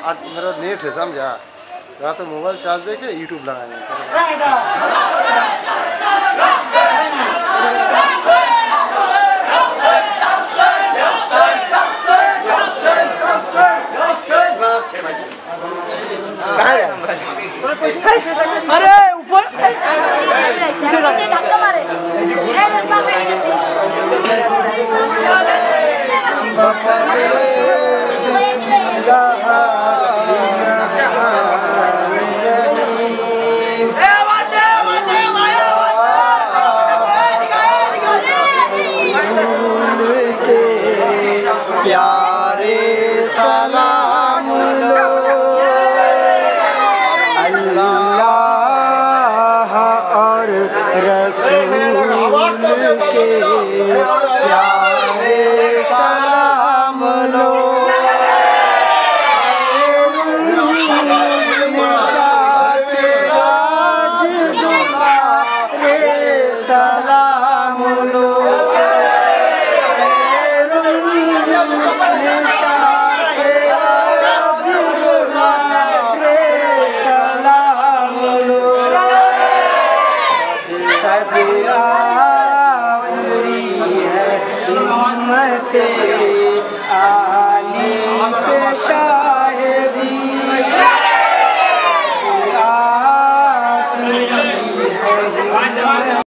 आज मेरा नेट है समझा, रात में मोबाइल चार्ज दे के यूट्यूब लगाएंगे। अरे ऊपर धक्का मारे प्यारे सलाम लो अल्लाह और रसूल के, प्यारे सलाम लो सलाम लो आली पेशा